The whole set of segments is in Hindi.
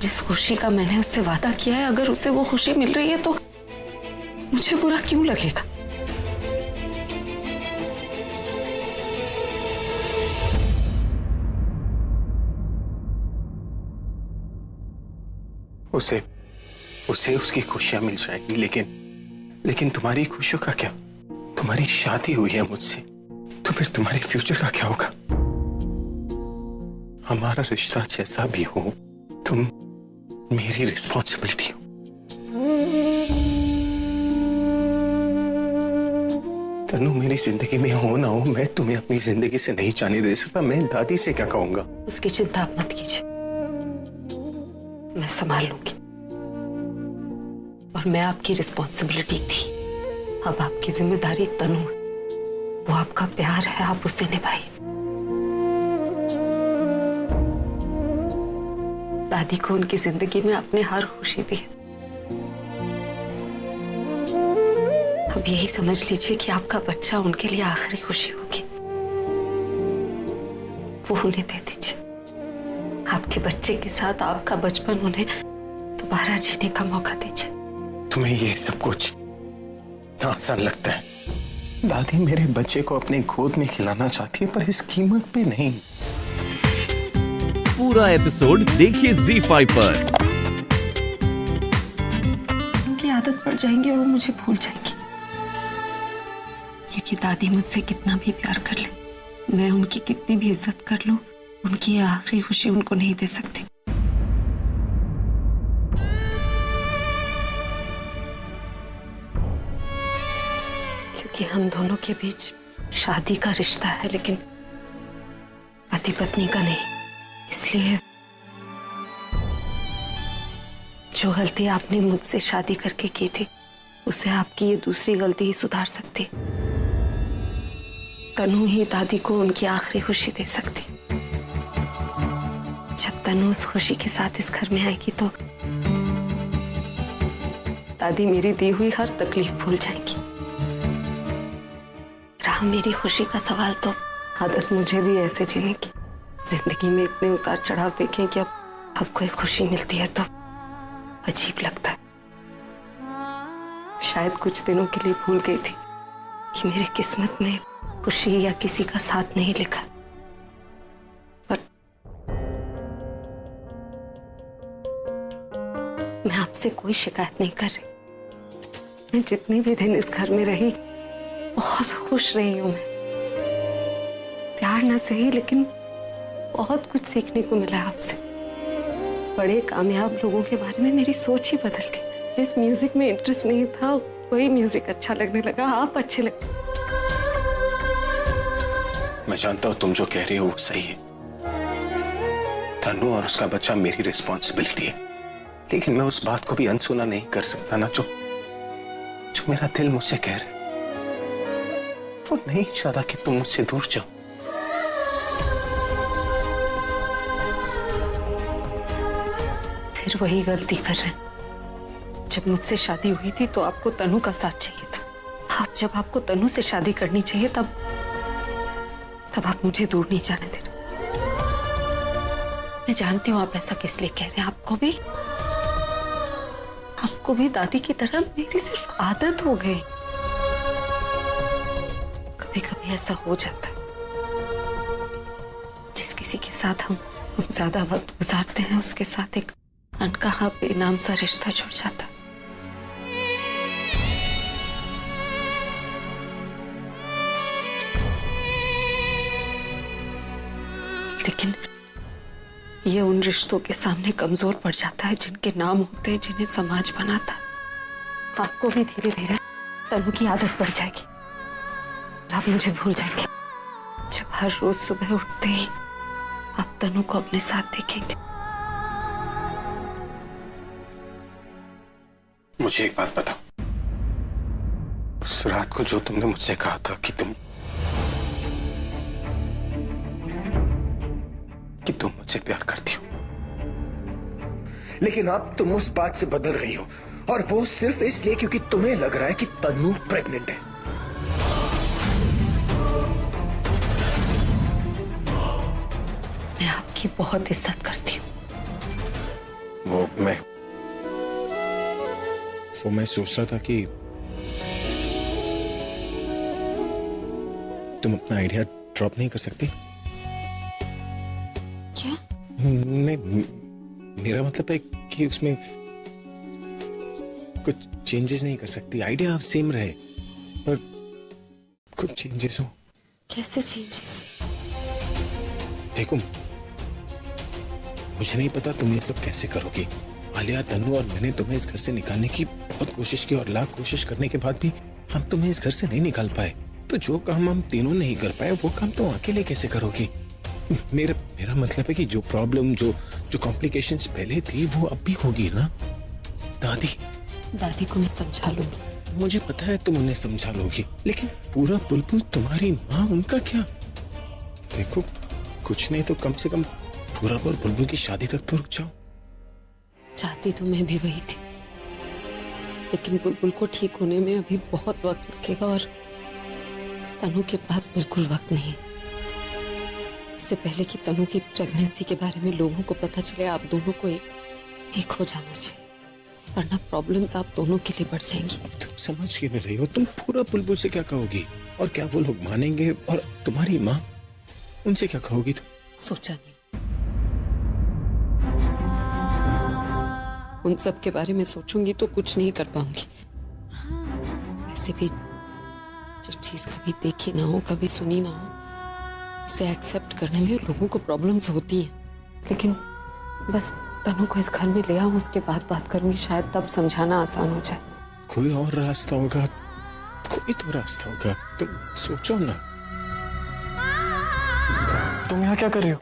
जिस खुशी का मैंने उससे वादा किया है, अगर उसे वो खुशी मिल रही है तो मुझे बुरा क्यों लगेगा? उसे उसकी खुशियां मिल जाएंगी, लेकिन तुम्हारी खुशियों का क्या? तुम्हारी शादी हुई है मुझसे, तो फिर तुम्हारे फ्यूचर का क्या होगा? हमारा रिश्ता जैसा भी हो, तुम मेरी रिस्पॉन्सिबिलिटी हो। तनु मेरी जिंदगी में हो ना हो, मैं तुम्हें अपनी जिंदगी से नहीं जाने दे सकता। मैं दादी से क्या कहूंगा? उसकी चिंता आप मत कीजिए, मैं संभाल लूंगी। और मैं आपकी रिस्पॉन्सिबिलिटी थी, अब आपकी जिम्मेदारी तनु है। वो आपका प्यार है, आप उसे निभाइए। दादी को उनकी जिंदगी में आपने हर खुशी दी है। अब यही समझ लीजिए कि आपका बच्चा उनके लिए आखिरी खुशी होगी। वो उन्हें दे दीजिए। आपके बच्चे के साथ आपका बचपन उन्हें दोबारा जीने का मौका दीजिए। तुम्हें ये सब कुछ आसान लगता है। दादी मेरे बच्चे को अपने गोद में खिलाना चाहती है, पर इस कीमत पे नहीं। पूरा एपिसोड देखिए ZEE5 पर। उनकी आदत पड़ जाएंगी और वो मुझे भूल जाएंगी, क्योंकि दादी मुझसे कितना भी प्यार कर ले, मैं उनकी कितनी भी इज्जत कर लूं, उनकी आखिरी खुशी उनको नहीं दे सकती। क्योंकि हम दोनों के बीच शादी का रिश्ता है, लेकिन पति पत्नी का नहीं। इसलिए जो गलती आपने मुझसे शादी करके की थी, उसे आपकी ये दूसरी गलती ही सुधार सकती। तनु ही दादी को उनकी आखिरी खुशी दे सकती। जब तनु उस खुशी के साथ इस घर में आएगी तो दादी मेरी दी हुई हर तकलीफ भूल जाएंगी। रहा मेरी खुशी का सवाल, तो आदत मुझे भी ऐसे जीने की। जिंदगी में इतने उतार चढ़ाव देखे कि अब कोई खुशी मिलती है तो अजीब लगता है। शायद कुछ दिनों के लिए भूल गई थी कि मेरी किस्मत में खुशी या किसी का साथ नहीं लिखा। पर मैं आपसे कोई शिकायत नहीं कर रही। मैं जितने भी दिन इस घर में रही बहुत खुश रही हूं। मैं प्यार ना सही, लेकिन बहुत कुछ सीखने को मिला आपसे। बड़े कामयाब लोगों के बारे में मेरी सोच ही बदल गई। जिस म्यूजिक में इंटरेस्ट नहीं था, वही म्यूजिक अच्छा लगने लगा। आप अच्छे लगते। मैं जानता हूं तुम जो कह रही हो वो सही है। तनु और उसका बच्चा मेरी रिस्पॉन्सिबिलिटी है, लेकिन मैं उस बात को भी अनसुना नहीं कर सकता ना, जो मेरा दिल मुझसे कह रहा है। वो नहीं चाहता कि तुम मुझसे दूर जाओ। फिर वही गलती कर रहे हैं। जब मुझसे शादी हुई थी तो आपको तनु का साथ चाहिए था। जब आपको तनु से शादी करनी चाहिए तब आप मुझे दूर नहीं जाने दे रहे। मैं जानती हूँ आप ऐसा किस लिए कह रहे हैं। आपको भी दादी की तरह मेरी सिर्फ आदत हो गई। कभी कभी ऐसा हो जाता है। जिस किसी के साथ हम ज्यादा वक्त गुजारते हैं, उसके साथ एक अनकहा बेनाम सा रिश्ता जुड़ जाता। लेकिन ये उन रिश्तों के सामने कमजोर पड़ जाता है जिनके नाम होते हैं, जिन्हें समाज बनाता है। आपको भी धीरे धीरे तनु की आदत पड़ जाएगी। आप मुझे भूल जाएंगे। जब हर रोज सुबह उठते ही आप तनु को अपने साथ देखेंगे। मुझे एक बात बताओ, उस रात को जो तुमने मुझसे कहा था कि तुम मुझसे प्यार करती हो, लेकिन अब तुम उस बात से बदल रही हो, और वो सिर्फ इसलिए क्योंकि तुम्हें लग रहा है कि तनु प्रेग्नेंट है। मैं आपकी बहुत इज्जत करती हूँ। वो मैं सोच रहा था कि तुम अपना आइडिया ड्रॉप नहीं कर सकती? क्या? नहीं, मेरा मतलब है कि उसमें कुछ चेंजेस नहीं कर सकती। आइडिया सेम रहे पर कुछ चेंजेस हो। कैसे चेंजेस? देखो, मुझे नहीं पता तुम ये सब कैसे करोगी। आलिया, तन्नू और मैंने तुम्हें इस घर से निकालने की बहुत कोशिश की और लाख कोशिश करने के बाद भी हम तुम्हें इस घर से नहीं निकाल पाए। तो जो काम हम तीनों नहीं कर पाए वो काम तुम अकेले कैसे करोगी? मेरा मतलब है कि जो प्रॉब्लम, जो कॉम्प्लिकेशंस पहले थी वो अब भी होगी ना। दादी को मैं समझा लूंगी। मुझे पता है तुम उन्हें समझा लोगी, लेकिन पूरा बुलबुल तुम्हारी माँ, उनका क्या? देखो, कुछ नहीं तो कम से कम पूरा और बुलबुल की शादी तक तो रुक जाओ। चाहती तो मैं भी वही थी, लेकिन बुलबुल को ठीक होने में अभी बहुत वक्त लगेगा और तनु के पास बिल्कुल वक्त नहीं है। इससे पहले कि तनु की प्रेगनेंसी के बारे में लोगों को पता चले, आप दोनों को एक हो जाना चाहिए, वरना प्रॉब्लम्स आप दोनों के लिए बढ़ जाएंगी। तुम समझ क्यों नहीं रही हो? तुम पूरा बुलबुल से क्या कहोगी और क्या वो लोग मानेंगे? और तुम्हारी माँ, उनसे क्या कहोगी तुम? सोचा नहीं। उन सब के बारे में सोचूंगी तो कुछ नहीं कर पाऊंगी। वैसे भी जो चीज कभी देखी ना हो, कभी सुनी ना हो, उसे एक्सेप्ट करने में लोगों को प्रॉब्लम्स होती हैं। लेकिन बस तनु को इस घर में ले आऊं, उसके बाद बात करूंगी, शायद तब समझाना आसान हो जाए। कोई और रास्ता होगा, कोई तो रास्ता होगा। तुम सोचो ना। तुम यहाँ क्या कर रही हो?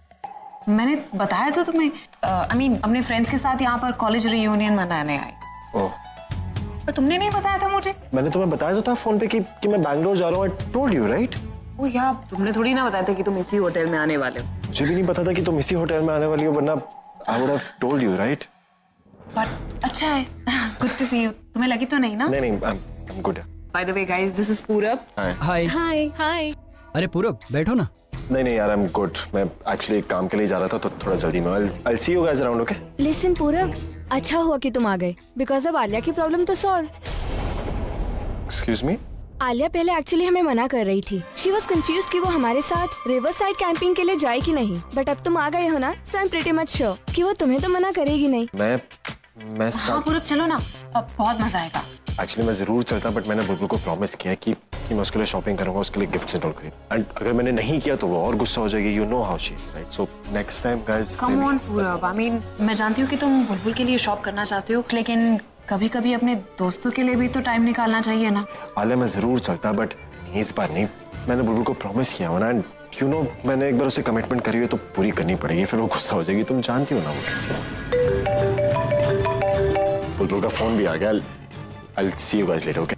मैंने बताया तो तुम्हें, अपने फ्रेंड्स के साथ यहाँ पर कॉलेज रियूनियन मनाने आई। ओह, पर तुमने नहीं बताया था मुझे। मैंने तुम्हें बताया तो था फोन पे कि मैं बैंगलोर जा रहा हूँ। I told you, right? ओ यार, तुमने थोड़ी ना बताया था कि तुम इसी होटल में आने वाले हो। मुझे भी नहीं पता था कि तुम इसी होटल में आने वाली हो, वरना I would have told you, right? But अच्छा है, गुड टू सी यू। तुम्हें लगी तो नहीं ना? नहीं, I am good. By the way guys, this is पूरब। हाय। हाय हाय। अरे पूरब, बैठो ना। नहीं यार, आई एम गुड। मैं एक्चुअली काम के लिए जा रहा था तो थोड़ा जल्दी में। I see you guys around, okay? Listen Purab, अच्छा हुआ कि तुम आ गए, बिकॉज अब आलिया की प्रॉब्लम तो सॉल्व। Excuse me? आलिया पहले एक्चुअली हमें मना कर रही थी। शी वॉज कंफ्यूज कि वो हमारे साथ रिवर साइड कैंपिंग के लिए जाए कि नहीं, बट अब तुम आ गए हो ना, so I am pretty much sure कि वो तुम्हें तो मना करेगी नहीं। मैं हाँ पूरब, चलो ना, अब बहुत मजा आएगा। एक्चुअली मैं जरूर चलता, बट मैंने बुलबुल को प्रॉमिस किया कि मैं उसके लिए शॉपिंग करूंगा, उसके लिए गिफ्ट्स एंड ऑल खरीद। एंड अगर मैंने नहीं किया तो वो और गुस्सा हो जाएगी। You know how she is, right? So next time guys, come on पूरब, आई मीन मैं जानती हूँ कि तुम बुलबुल के लिए शॉप करना चाहते हो, लेकिन कभी कभी अपने दोस्तों के लिए भी तो टाइम निकालना चाहिए ना। आलिया, मैं जरूर चलता, बट इस बार नहीं। मैंने बुलबुल को प्रॉमिस किया हुआ ना, एंड यू नो, मैंने एक बार उसे कमिटमेंट करी है तो पूरी करनी पड़ेगी, फिर वो गुस्सा हो जाएगी। तुम जानती हो ना वो कैसी है। बुलबुल का फोन भी आ गया। I'll see you guys later, okay?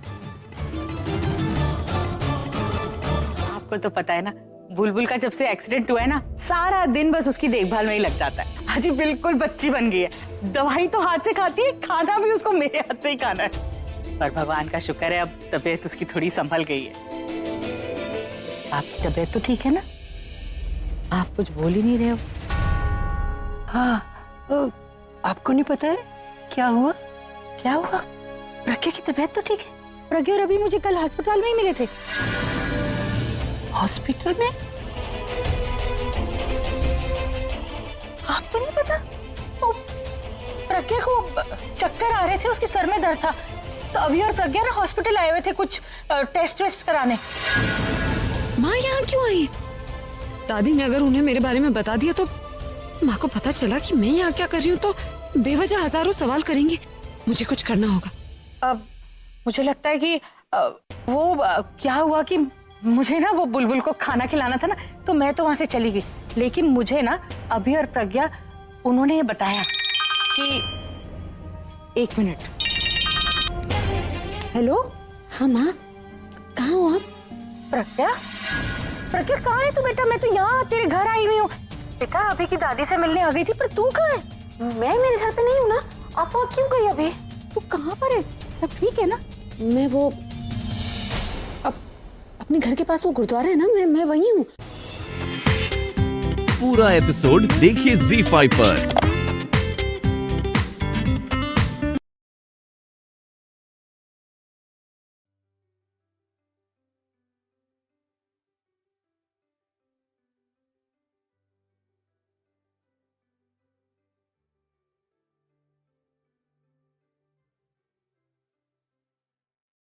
आपको तो पता है ना, बुलबुल का जब से एक्सीडेंट हुआ है ना, सारा दिन बस उसकी देखभाल में ही लग जाता है। हाजी बिल्कुल बच्ची बन गई है। दवाई तो हाथ से खाती है, खाना भी उसको मेरे हाथ से ही खाना है। पर भगवान का शुक्र है, अब तबीयत उसकी थोड़ी संभल गई है। आपकी तबीयत तो ठीक है ना? आप कुछ बोल ही नहीं रहे हो। हाँ, आपको नहीं पता है क्या हुआ? क्या हुआ? प्रज्ञा की तबीयत तो ठीक है। प्रज्ञा और अभी मुझे कल अस्पताल में ही मिले थे। हॉस्पिटल में? आपको नहीं पता? प्रज्ञा को चक्कर आ रहे थे, उसके सर में दर्द था, तो अभी और प्रज्ञा ना हॉस्पिटल आए हुए थे कुछ टेस्ट वेस्ट कराने। माँ यहाँ क्यों आई? दादी ने अगर उन्हें मेरे बारे में बता दिया तो माँ को पता चला कि मैं यहाँ क्या कर रही हूँ तो बेवजह हजारों सवाल करेंगे। मुझे कुछ करना होगा। अब मुझे लगता है कि क्या हुआ कि मुझे ना वो बुलबुल को खाना खिलाना था ना, तो मैं तो वहां से चली गई। लेकिन मुझे ना अभी और प्रज्ञा उन्होंने ये बताया कि 1 मिनट। हेलो? हाँ माँ, कहाँ हो आप? प्रज्ञा प्रज्ञा कहाँ है तू बेटा? मैं तो यहाँ तेरे घर आई हुई हूँ। बेटा अभी की दादी से मिलने आ गई थी, पर तू कहाँ है? मैं मेरे घर पे नहीं हूँ ना। आप वहाँ क्यों गई अभी? तू कहाँ पर है? सब ठीक है ना? मैं वो अपने घर के पास वो गुरुद्वारा है ना, मैं वही हूँ। पूरा एपिसोड देखिए ZEE5 पर।